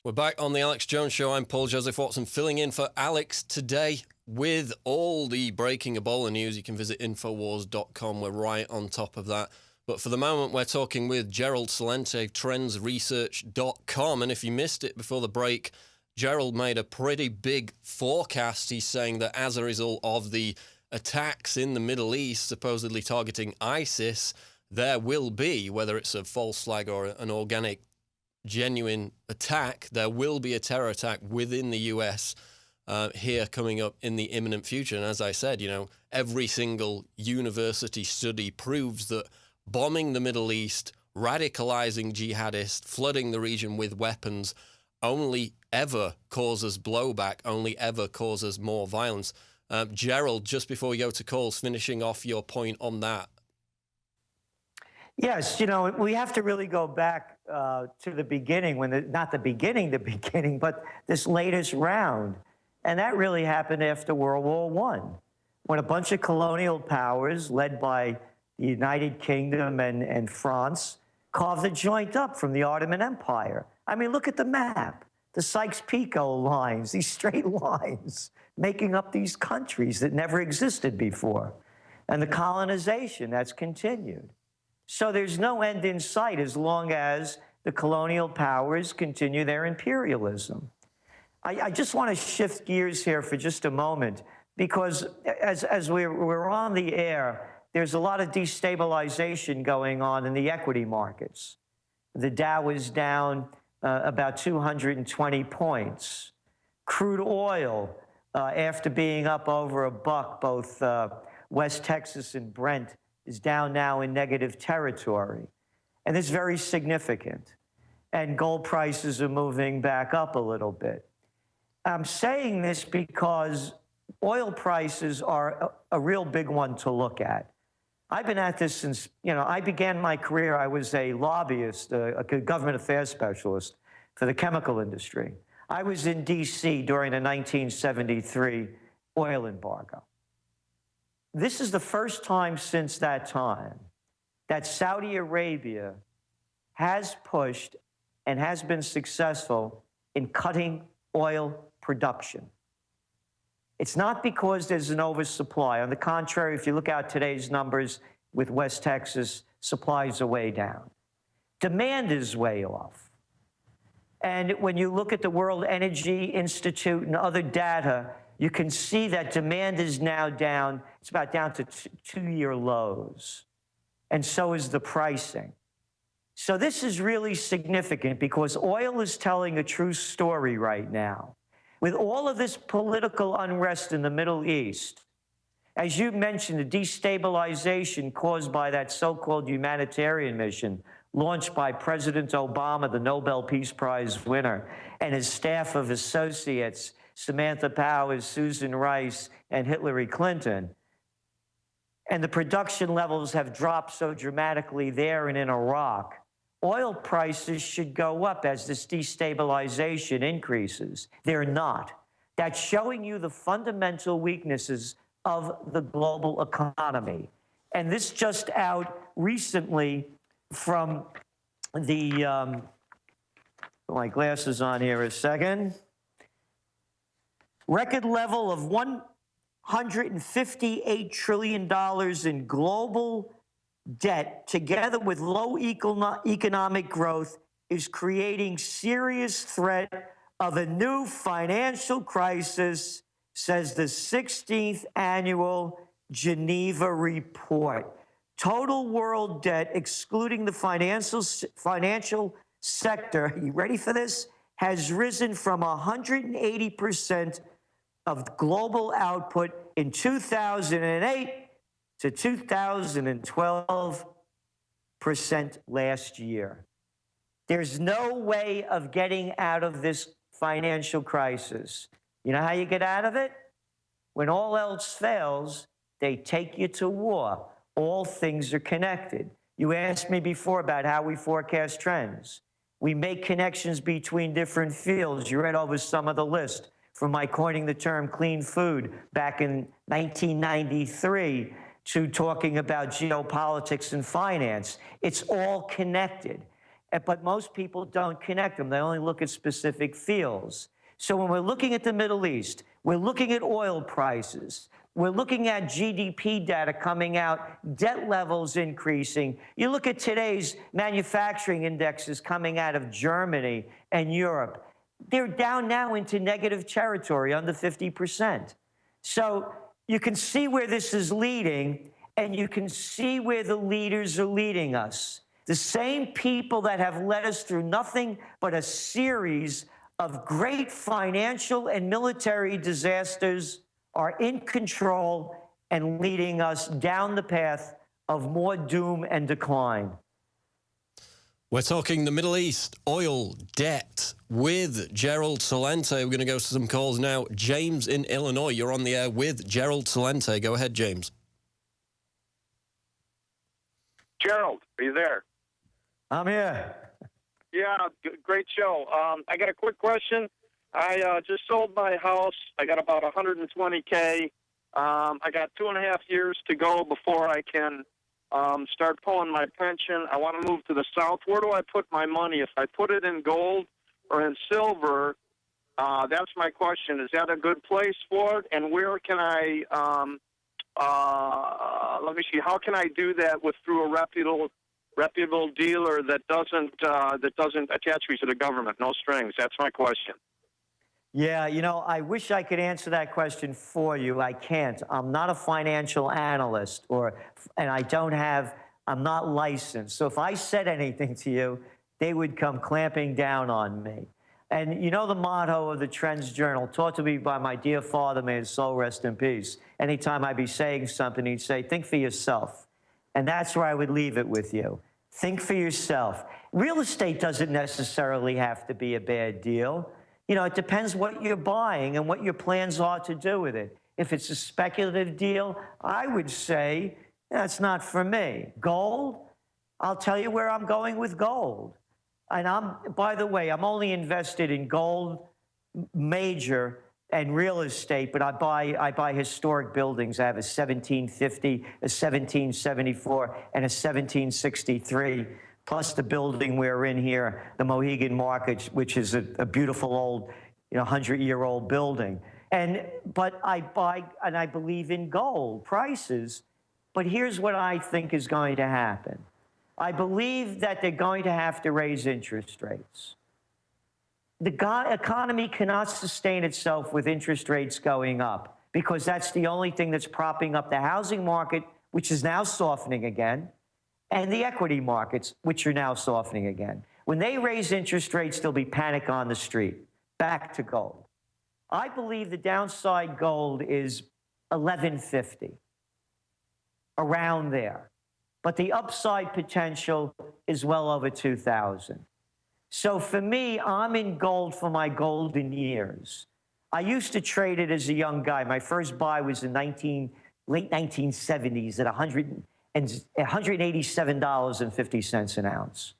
We're back on the Alex Jones Show. I'm Paul Joseph Watson, filling in for Alex today with all the breaking Ebola news. You can visit Infowars.com. We're right on top of that. But for the moment, we're talking with Gerald Celente, TrendsResearch.com. And if you missed it before the break, Gerald made a pretty big forecast. He's saying that as a result of the attacks in the Middle East, supposedly targeting ISIS, there will be, whether it's a false flag or an organic, genuine attack, there will be a terror attack within the US here coming up in the imminent future. And as I said, every single university study proves that bombing the Middle East, radicalizing jihadists, flooding the region with weapons only ever causes blowback, only ever causes more violence. Gerald, just before we go to calls, finishing off your point on that. Yes, we have to really go back to the beginning, not the beginning, but this latest round. And that really happened after World War I, when a bunch of colonial powers led by the United Kingdom and France carved the joint up from the Ottoman Empire. I mean, look at the map, the Sykes-Picot lines, these straight lines making up these countries that never existed before, and the colonization that's continued. So there's no end in sight as long as the colonial powers continue their imperialism. I just want to shift gears here for just a moment, because as we're on the air, there's a lot of destabilization going on in the equity markets. The Dow is down about 220 points. Crude oil, after being up over $1, both West Texas and Brent, is down now in negative territory. And it's very significant. And gold prices are moving back up a little bit. I'm saying this because oil prices are a real big one to look at. I've been at this since, I began my career, I was a lobbyist, a government affairs specialist for the chemical industry. I was in DC during the 1973 oil embargo. This is the first time since that time that Saudi Arabia has pushed and has been successful in cutting oil production. It's not because there's an oversupply. On the contrary, if you look at today's numbers with West Texas, supplies are way down. Demand is way off. And when you look at the World Energy Institute and other data, you can see that demand is now down. It's about down to two-year lows. And so is the pricing. So this is really significant because oil is telling a true story right now. With all of this political unrest in the Middle East, as you mentioned, the destabilization caused by that so-called humanitarian mission launched by President Obama, the Nobel Peace Prize winner, and his staff of associates, Samantha Powers, Susan Rice, and Hillary Clinton. And the production levels have dropped so dramatically there and in Iraq. Oil prices should go up as this destabilization increases. They're not. That's showing you the fundamental weaknesses of the global economy. And this just out recently from the, put my glasses on here a second. Record level of $158 trillion in global debt, together with low economic growth, is creating serious threat of a new financial crisis, says the 16th annual Geneva report. Total world debt, excluding the financial sector, you ready for this, has risen from 180% of global output in 2008 to 2012% last year. There's no way of getting out of this financial crisis. You know how you get out of it? When all else fails, they take you to war. All things are connected. You asked me before about how we forecast trends. We make connections between different fields. You read over some of the list from my coining the term clean food back in 1993 to talking about geopolitics and finance. It's all connected. but most people don't connect them. They only look at specific fields. So when we're looking at the Middle East, we're looking at oil prices, we're looking at GDP data coming out, debt levels increasing. You look at today's manufacturing indexes coming out of Germany and Europe. They're down now into negative territory, under 50%. So you can see where this is leading, and you can see where the leaders are leading us. The same people that have led us through nothing but a series of great financial and military disasters are in control and leading us down the path of more doom and decline. We're talking the Middle East, oil, debt with Gerald Celente. We're going to go to some calls now. James in Illinois, you're on the air with Gerald Celente. Go ahead, James. Gerald, are you there? I'm here. Yeah, great show. I got a quick question. I just sold my house. I got about $120K. I got 2.5 years to go before I can start pulling my pension. I want to move to the South. Where do I put my money? If I put it in gold or in silver, that's my question. Is that a good place for it? And where can I, let me see, how can I do that through a reputable dealer that doesn't attach me to the government? No strings. That's my question. Yeah, you know, I wish I could answer that question for you. I can't. I'm not a financial analyst, and I'm not licensed. So if I said anything to you, they would come clamping down on me. And you know the motto of the TrendsJournal, taught to me by my dear father, may his soul rest in peace. Anytime I'd be saying something, he'd say, think for yourself. And that's where I would leave it with you. Think for yourself. Real estate doesn't necessarily have to be a bad deal. You know, it depends what you're buying and what your plans are to do with it. If it's a speculative deal, I would say that's not for me. Gold, I'll tell you where I'm going with gold. And by the way, I'm only invested in gold, major, and real estate, but I buy historic buildings. I have a 1750, a 1774, and a 1763. Plus the building we're in here, the Mohegan Market, which is a beautiful old, 100-year-old building. But I buy, and I believe in gold prices. But here's what I think is going to happen. I believe that they're going to have to raise interest rates. The economy cannot sustain itself with interest rates going up, because that's the only thing that's propping up the housing market, which is now softening again, and the equity markets, which are now softening again. When they raise interest rates, there'll be panic on the street. Back to gold. I believe the downside gold is 1150, around there. But the upside potential is well over 2,000. So for me, I'm in gold for my golden years. I used to trade it as a young guy. My first buy was in late 1970s at $187.50 an ounce.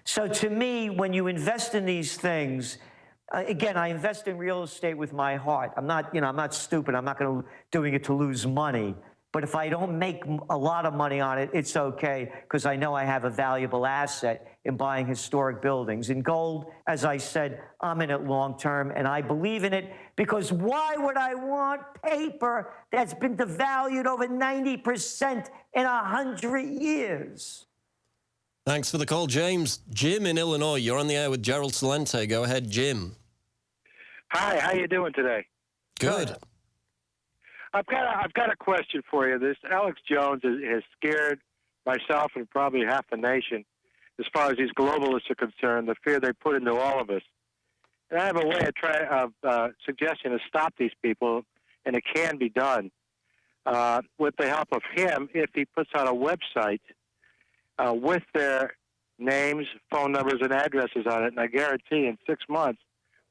So to me, when you invest in these things, again, I invest in real estate with my heart. I'm not stupid. I'm not doing it to lose money. But if I don't make a lot of money on it, it's okay, because I know I have a valuable asset in buying historic buildings. In gold, as I said, I'm in it long term, and I believe in it, because why would I want paper that's been devalued over 90% in 100 years? Thanks for the call, James. Jim in Illinois, you're on the air with Gerald Celente. Go ahead, Jim. Hi, how you doing today? Good. I've got a question for you. This Alex Jones has scared myself and probably half the nation as far as these globalists are concerned, the fear they put into all of us. And I have a way of suggesting to stop these people, and it can be done with the help of him if he puts out a website with their names, phone numbers, and addresses on it. And I guarantee in 6 months,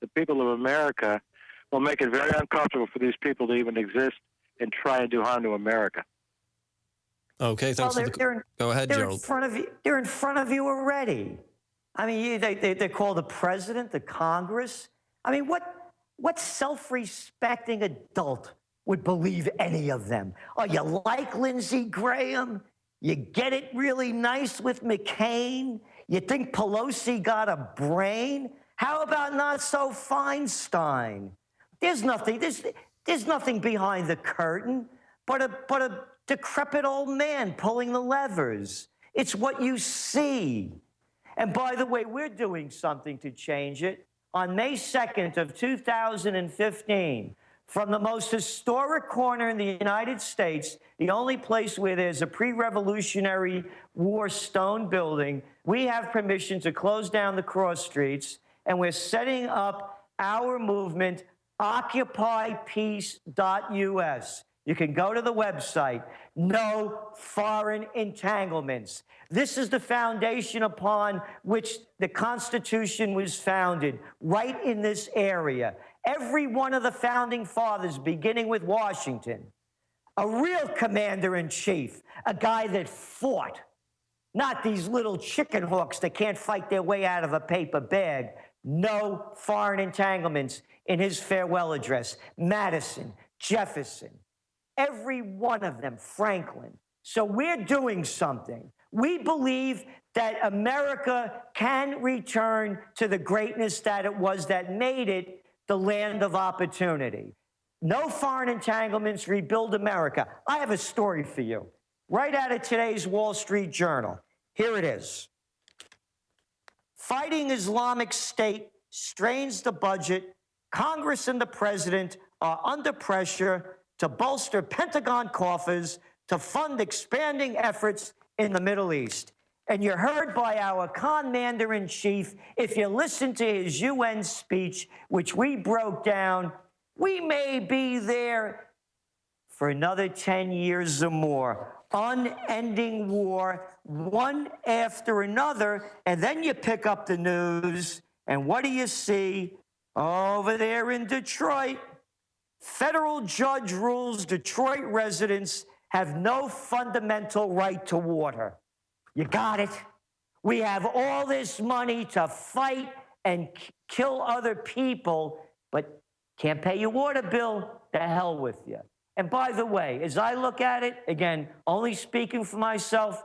the people of America will make it very uncomfortable for these people to even exist and try and do harm to America. Okay, thanks for the... Go ahead, Gerald. They're in front of you already. I mean, they call the president, the Congress. I mean, what self-respecting adult would believe any of them? Oh, you like Lindsey Graham? You get it really nice with McCain? You think Pelosi got a brain? How about not so Feinstein? There's nothing behind the curtain but a decrepit old man pulling the levers. It's what you see. And by the way, we're doing something to change it. On May 2nd of 2015, from the most historic corner in the United States, the only place where there's a pre-Revolutionary War stone building, we have permission to close down the cross streets, and we're setting up our movement, OccupyPeace.us. You can go to the website. No foreign entanglements. This is the foundation upon which the Constitution was founded, right in this area. Every one of the founding fathers, beginning with Washington, a real commander-in-chief, a guy that fought, not these little chicken hawks that can't fight their way out of a paper bag. No foreign entanglements in his farewell address. Madison, Jefferson, every one of them, Franklin. So we're doing something. We believe that America can return to the greatness that it was that made it the land of opportunity. No foreign entanglements, rebuild America. I have a story for you, right out of today's Wall Street Journal. Here it is. Fighting Islamic State strains the budget. Congress and the president are under pressure to bolster Pentagon coffers to fund expanding efforts in the Middle East. And you're heard by our commander-in-chief. If you listen to his UN speech, which we broke down, we may be there for another 10 years or more. Unending war, one after another. And then you pick up the news, and what do you see over there in Detroit? Federal judge rules Detroit residents have no fundamental right to water. You got it? We have all this money to fight and kill other people, but can't pay your water bill. The hell with you. And by the way, as I look at it, again, only speaking for myself,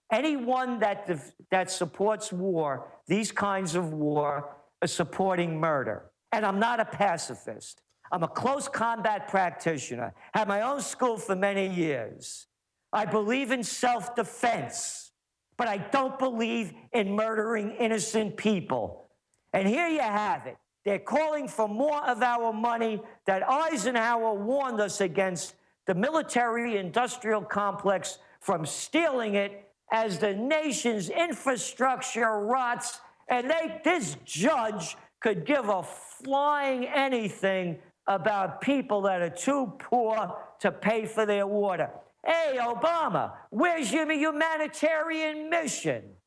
anyone that supports war, these kinds of war, is supporting murder. And I'm not a pacifist. I'm a close combat practitioner. Had my own school for many years. I believe in self-defense, but I don't believe in murdering innocent people. And here you have it. They're calling for more of our money that Eisenhower warned us against, the military-industrial complex, from stealing it as the nation's infrastructure rots. And this judge could give a flying anything about people that are too poor to pay for their water. Hey, Obama, where's your humanitarian mission?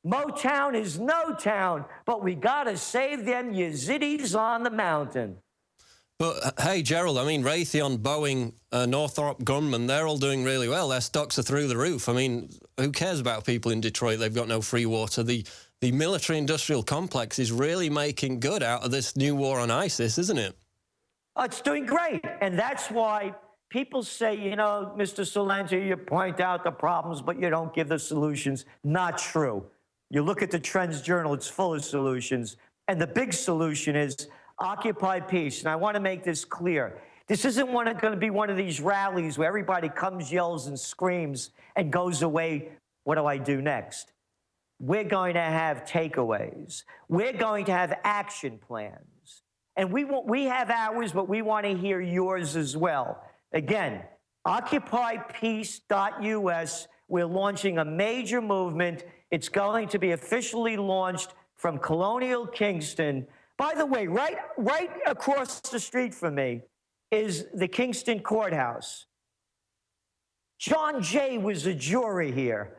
Motown is no town, but we gotta save them Yazidis on the mountain. But hey, Gerald, I mean, Raytheon, Boeing, Northrop Grumman, they're all doing really well. Their stocks are through the roof. I mean, who cares about people in Detroit? They've got no free water. The military-industrial complex is really making good out of this new war on ISIS, isn't it? Oh, it's doing great. And that's why people say, you know, Mr. Celente, you point out the problems, but you don't give the solutions. Not true. You look at the TrendsJournal, it's full of solutions. And the big solution is Occupy Peace. And I want to make this clear. This isn't going to be one of these rallies where everybody comes, yells, and screams and goes away. What do I do next? We're going to have takeaways. We're going to have action plans. And we have ours, but we want to hear yours as well. Again, OccupyPeace.us. We're launching a major movement. It's going to be officially launched from Colonial Kingston. By the way, right across the street from me is the Kingston Courthouse. John Jay was a juror here.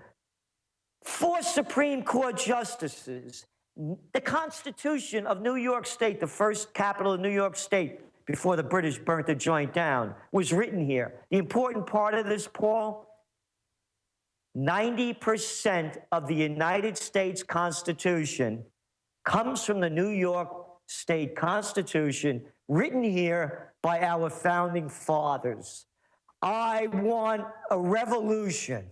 4 Supreme Court justices. The Constitution of New York State, the first capital of New York State before the British burnt the joint down, was written here. The important part of this, Paul, 90% of the United States Constitution comes from the New York State Constitution, written here by our founding fathers. I want a revolution,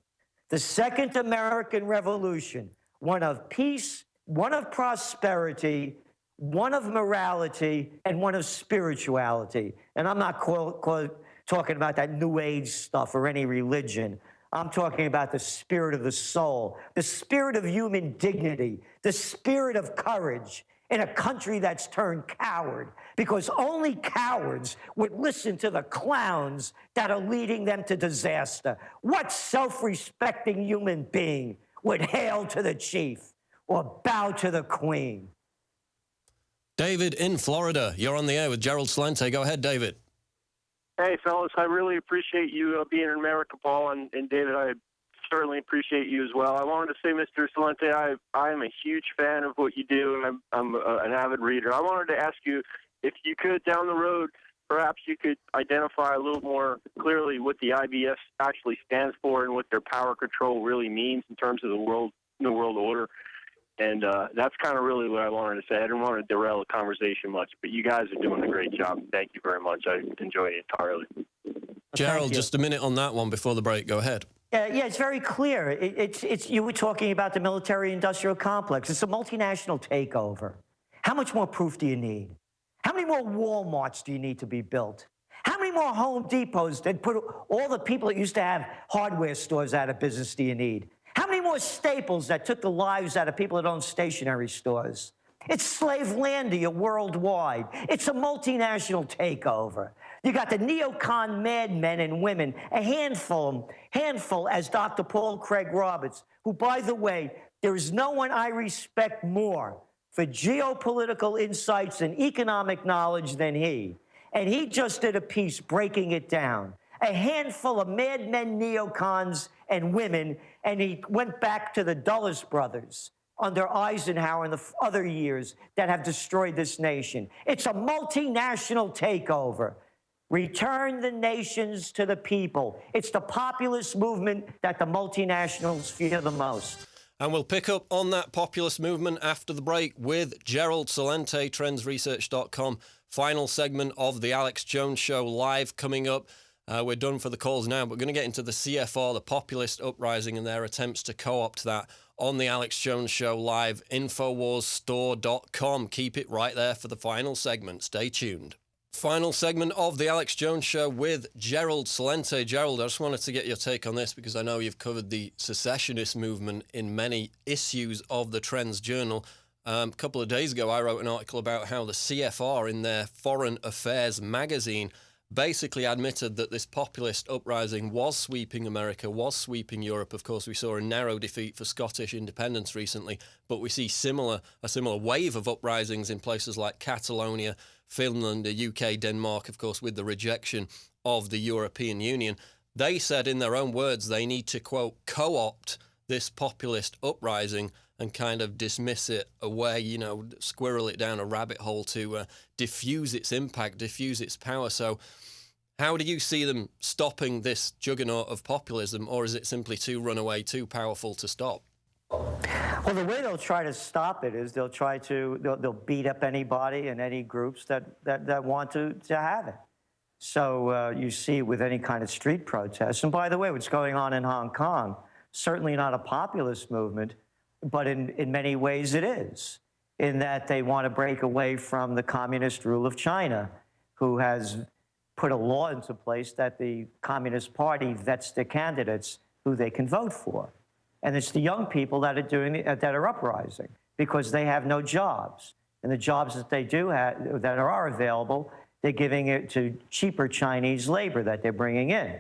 the Second American Revolution. one of peace, one of prosperity, one of morality, and one of spirituality. And I'm not talking about that New Age stuff or any religion. I'm talking about the spirit of the soul, the spirit of human dignity, the spirit of courage in a country that's turned coward, because only cowards would listen to the clowns that are leading them to disaster. What self-respecting human being would hail to the chief or bow to the queen? David in Florida, you're on the air with Gerald Celente. Go ahead, David. Hey, fellas, I really appreciate you being in America, Paul, and David, I certainly appreciate you as well. I wanted to say, Mr. Celente, I am a huge fan of what you do, and I'm an avid reader. I wanted to ask you if you could, down the road, perhaps you could identify a little more clearly what the IBS actually stands for and what their power control really means in terms of the New World Order. And that's kind of really what I wanted to say. I didn't want to derail the conversation much, but you guys are doing a great job. Thank you very much. I enjoy it entirely. Gerald, just a minute on that one before the break. Go ahead. Yeah, it's very clear. You were talking about the military-industrial complex. It's a multinational takeover. How much more proof do you need? How many more Walmarts do you need to be built? How many more Home Depots that put all the people that used to have hardware stores out of business do you need? How many more Staples that took the lives out of people that own stationery stores? It's slavelandia worldwide. It's a multinational takeover. You got the neocon madmen and women, a handful, as Dr. Paul Craig Roberts, who, by the way, there is no one I respect more for geopolitical insights and economic knowledge than he. And he just did a piece breaking it down. A handful of madmen, neocons, and women, and he went back to the Dulles brothers under Eisenhower in the other years that have destroyed this nation. It's a multinational takeover. Return the nations to the people. It's the populist movement that the multinationals fear the most. And we'll pick up on that populist movement after the break with Gerald Celente, TrendsResearch.com. Final segment of the Alex Jones Show live coming up. We're done for the calls now, but we're going to get into the CFR, the populist uprising, and their attempts to co-opt that on the Alex Jones Show live, InfoWarsStore.com. Keep it right there for the final segment. Stay tuned. Final segment of the Alex Jones Show with Gerald Celente. Gerald, I just wanted to get your take on this because I know you've covered the secessionist movement in many issues of the Trends Journal. A couple of days ago, I wrote an article about how the CFR in their Foreign Affairs magazine basically admitted that this populist uprising was sweeping America, was sweeping Europe. Of course, we saw a narrow defeat for Scottish independence recently, but we see a similar wave of uprisings in places like Catalonia, Finland, the UK, Denmark, of course, with the rejection of the European Union. They said in their own words they need to, quote, co-opt this populist uprising and kind of dismiss it away, squirrel it down a rabbit hole to diffuse its impact, diffuse its power. So how do you see them stopping this juggernaut of populism, or is it simply too runaway, too powerful to stop? Well, the way they'll try to stop it is they'll beat up anybody and any groups that want to have it. So you see with any kind of street protest. And by the way, what's going on in Hong Kong, certainly not a populist movement, but in many ways it is, in that they want to break away from the communist rule of China, who has put a law into place that the Communist Party vets their candidates who they can vote for. And it's the young people that are uprising because they have no jobs. And the jobs that they do have, that are available, they're giving it to cheaper Chinese labor that they're bringing in.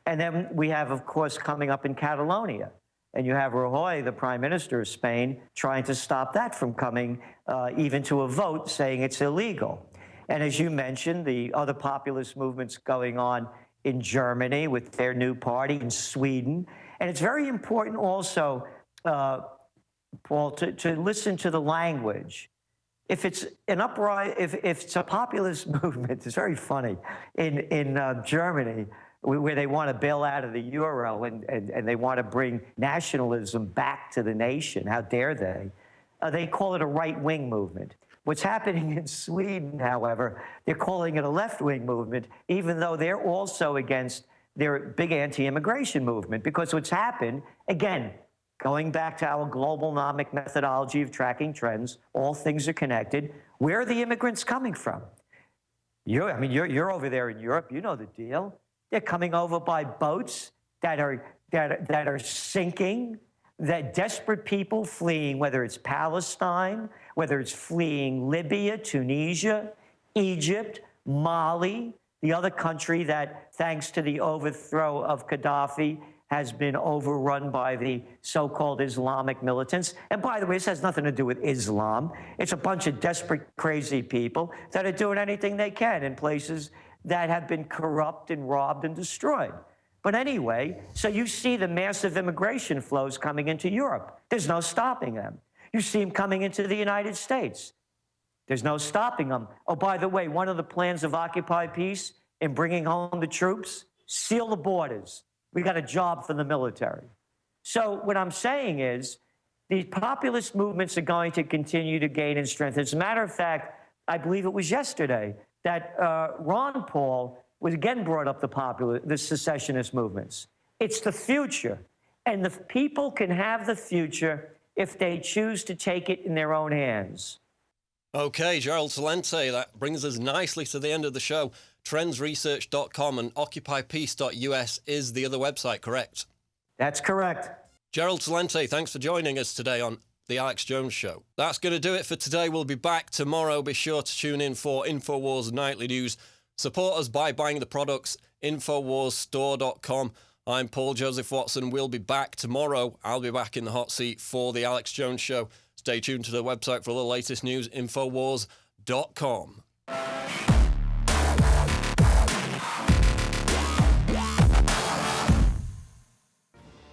And then we have, of course, coming up in Catalonia. And you have Rajoy, the Prime Minister of Spain, trying to stop that from coming even to a vote, saying it's illegal. And as you mentioned, the other populist movements going on in Germany with their new party, in Sweden. And it's very important also, Paul, to listen to the language. If it's an if it's a populist movement, it's very funny, in Germany, where they want to bail out of the euro and they want to bring nationalism back to the nation. How dare they? They call it a right-wing movement. What's happening in Sweden, however, they're calling it a left-wing movement, even though they're also against their big anti-immigration movement. Because what's happened, again, going back to our globalnomic methodology of tracking trends, all things are connected. Where are the immigrants coming from? You're over there in Europe. You know the deal. They're coming over by boats that are sinking, that desperate people fleeing, whether it's Palestine, whether it's fleeing Libya, Tunisia, Egypt, Mali, the other country that, thanks to the overthrow of Gaddafi, has been overrun by the so-called Islamic militants. And by the way, this has nothing to do with Islam. It's a bunch of desperate, crazy people that are doing anything they can in places that have been corrupt and robbed and destroyed. But anyway, so you see the massive immigration flows coming into Europe. There's no stopping them. You see them coming into the United States. There's no stopping them. Oh, by the way, one of the plans of Occupy Peace in bringing home the troops, seal the borders. We got a job for the military. So what I'm saying is these populist movements are going to continue to gain in strength. As a matter of fact, I believe it was yesterday that Ron Paul was again brought up the secessionist movements. It's the future. And the people can have the future if they choose to take it in their own hands. Okay, Gerald Celente, that brings us nicely to the end of the show. TrendsResearch.com and OccupyPeace.us is the other website, correct? That's correct. Gerald Celente, thanks for joining us today on The Alex Jones Show. That's going to do it for today. We'll be back tomorrow. Be sure to tune in for Infowars Nightly News. Support us by buying the products, InfowarsStore.com. I'm Paul Joseph Watson. We'll be back tomorrow. I'll be back in the hot seat for The Alex Jones Show. Stay tuned to the website for all the latest news, Infowars.com.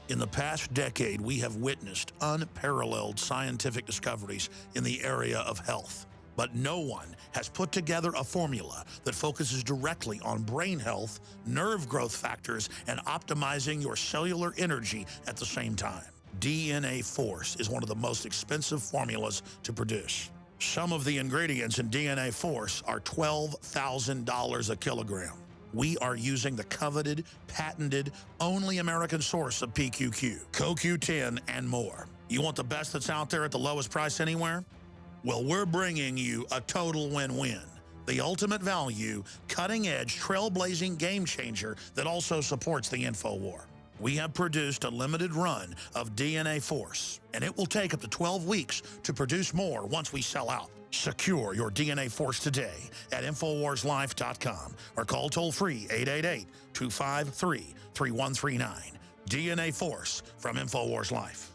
In the past decade, we have witnessed unparalleled scientific discoveries in the area of health. But no one has put together a formula that focuses directly on brain health, nerve growth factors, and optimizing your cellular energy at the same time. DNA Force is one of the most expensive formulas to produce. Some of the ingredients in DNA Force are $12,000 a kilogram. We are using the coveted, patented, only American source of PQQ, CoQ10, and more. You want the best that's out there at the lowest price anywhere? Well, we're bringing you a total win-win. The ultimate value, cutting-edge, trailblazing game changer that also supports the InfoWar. We have produced a limited run of DNA Force, and it will take up to 12 weeks to produce more once we sell out. Secure your DNA Force today at InfoWarsLife.com or call toll-free 888-253-3139. DNA Force from InfoWars Life.